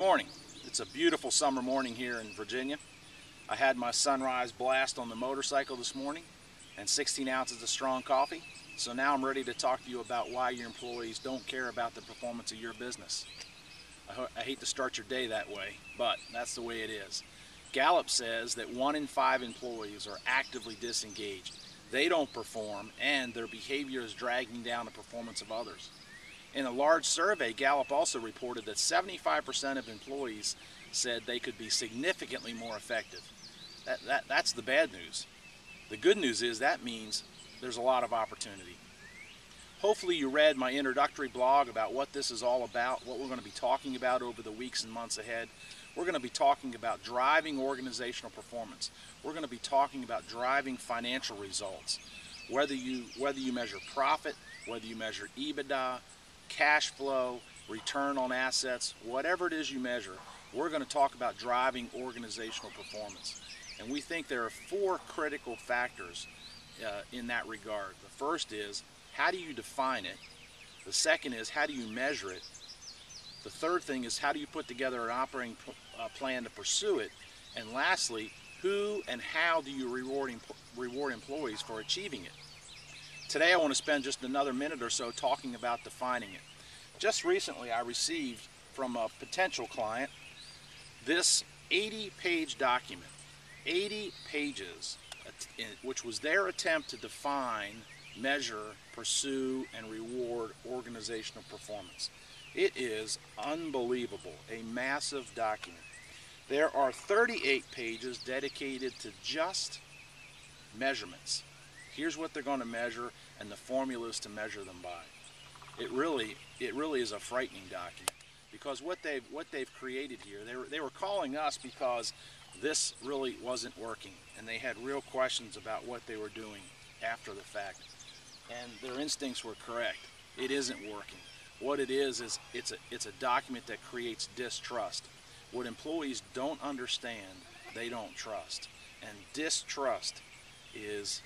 Morning. It's a beautiful summer morning here in Virginia. I had my sunrise blast on the motorcycle this morning and 16 ounces of strong coffee. So now I'm ready to talk to you about why your employees don't care about the performance of your business. I hate to start your day that way, but that's the way it is. Gallup says that 1 in 5 employees are actively disengaged. They don't perform and their behavior is dragging down the performance of others. In a large survey, Gallup also reported that 75% of employees said they could be significantly more effective. That's the bad news. The good news is that means there's a lot of opportunity. Hopefully you read my introductory blog about what this is all about, what we're going to be talking about over the weeks and months ahead. We're going to be talking about driving organizational performance. We're going to be talking about driving financial results. Whether you measure profit, whether you measure EBITDA, cash flow, return on assets, whatever it is you measure, we're going to talk about driving organizational performance. And we think there are 4 critical factors in that regard. The first is, how do you define it? The second is, how do you measure it? The third thing is, how do you put together an operating plan to pursue it? And lastly, who and how do you reward employees for achieving it? Today I want to spend just another minute or so talking about defining it. Just recently I received from a potential client this 80-page document, 80 pages, which was their attempt to define, measure, pursue, and reward organizational performance. It is unbelievable, a massive document. There are 38 pages dedicated to just measurements. Here's what they're going to measure and the formulas to measure them by. It really is a frightening document, because what they've created here, they were calling us because this really wasn't working, and they had real questions about what they were doing after the fact, and their instincts were correct. It isn't working. What it is it's a document that creates distrust. What employees don't understand, they don't trust, and distrust is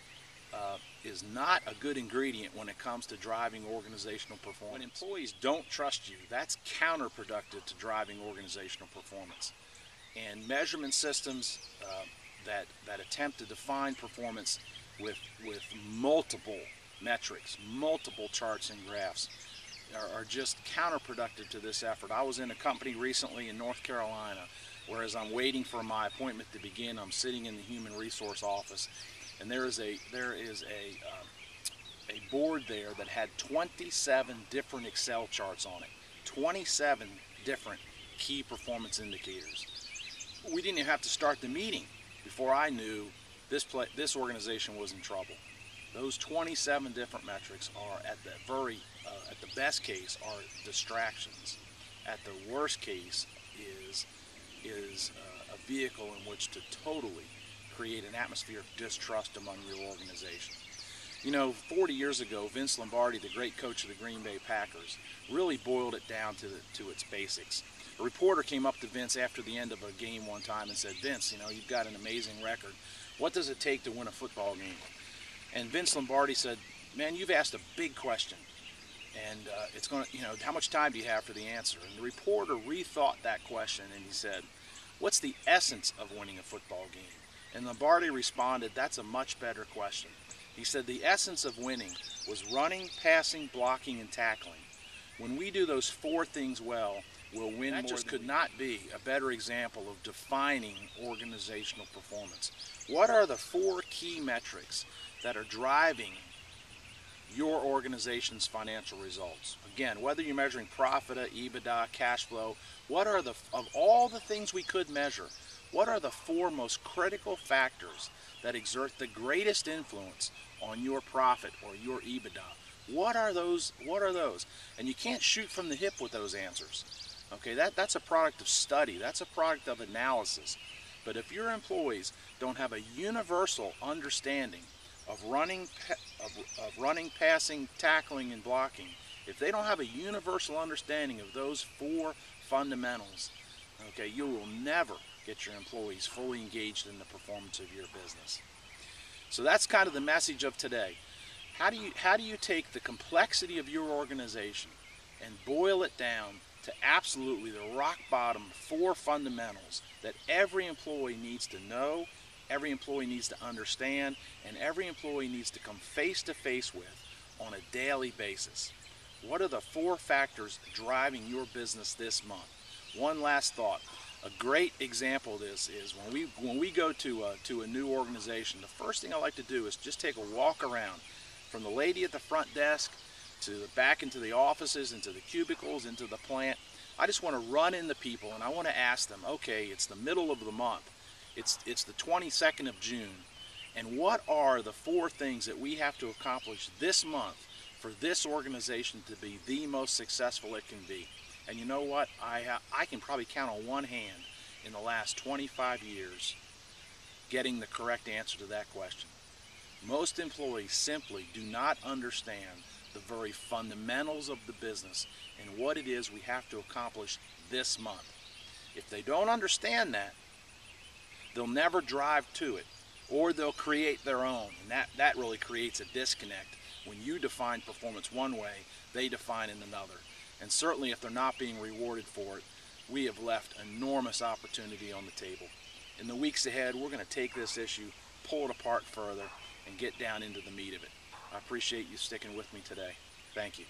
not a good ingredient when it comes to driving organizational performance. When employees don't trust you, that's counterproductive to driving organizational performance. And measurement systems that attempt to define performance with multiple metrics, multiple charts and graphs, are just counterproductive to this effort. I was in a company recently in North Carolina, where as I'm waiting for my appointment to begin, I'm sitting in the human resource office, and there is a board there that had 27 different Excel charts on it, 27 different key performance indicators. We didn't even have to start the meeting before I knew this organization was in trouble. Those 27 different metrics are at the best case are distractions. At the worst case is a vehicle in which to totally create an atmosphere of distrust among your organization. You know, 40 years ago, Vince Lombardi, the great coach of the Green Bay Packers, really boiled it down to its basics. A reporter came up to Vince after the end of a game one time and said, "Vince, you know, you've got an amazing record. What does it take to win a football game?" And Vince Lombardi said, "Man, you've asked a big question, and it's going to, you know, how much time do you have for the answer?" And the reporter rethought that question, and he said, "What's the essence of winning a football game?" And Lombardi responded, "That's a much better question." He said, "The essence of winning was running, passing, blocking, and tackling. When we do those 4 things well, we'll win more." That just could not be a better example of defining organizational performance. What are the 4 key metrics that are driving your organization's financial results? Again, whether you're measuring profit, EBITDA, cash flow, of all the things we could measure, what are the 4 most critical factors that exert the greatest influence on your profit or your EBITDA? What are those? And you can't shoot from the hip with those answers. Okay, that's a product of study. That's a product of analysis. But if your employees don't have a universal understanding of running, passing, tackling, and blocking, if they don't have a universal understanding of those 4 fundamentals, okay, you will never get your employees fully engaged in the performance of your business. So that's kind of the message of today. How do you take the complexity of your organization and boil it down to absolutely the rock bottom 4 fundamentals that every employee needs to know, every employee needs to understand, and every employee needs to come face to face with on a daily basis. What are the 4 factors driving your business this month? One last thought. A great example of this is when we go to a new organization, the first thing I like to do is just take a walk around from the lady at the front desk to the back into the offices, into the cubicles, into the plant. I just want to run into people and I want to ask them, okay, it's the middle of the month. It's the 22nd of June. And what are the 4 things that we have to accomplish this month for this organization to be the most successful it can be? And you know what? I can probably count on one hand in the last 25 years getting the correct answer to that question. Most employees simply do not understand the very fundamentals of the business and what it is we have to accomplish this month. If they don't understand that, they'll never drive to it, or they'll create their own, and that really creates a disconnect. When you define performance one way, they define it another. And certainly if they're not being rewarded for it, we have left enormous opportunity on the table. In the weeks ahead, we're going to take this issue, pull it apart further, and get down into the meat of it. I appreciate you sticking with me today. Thank you.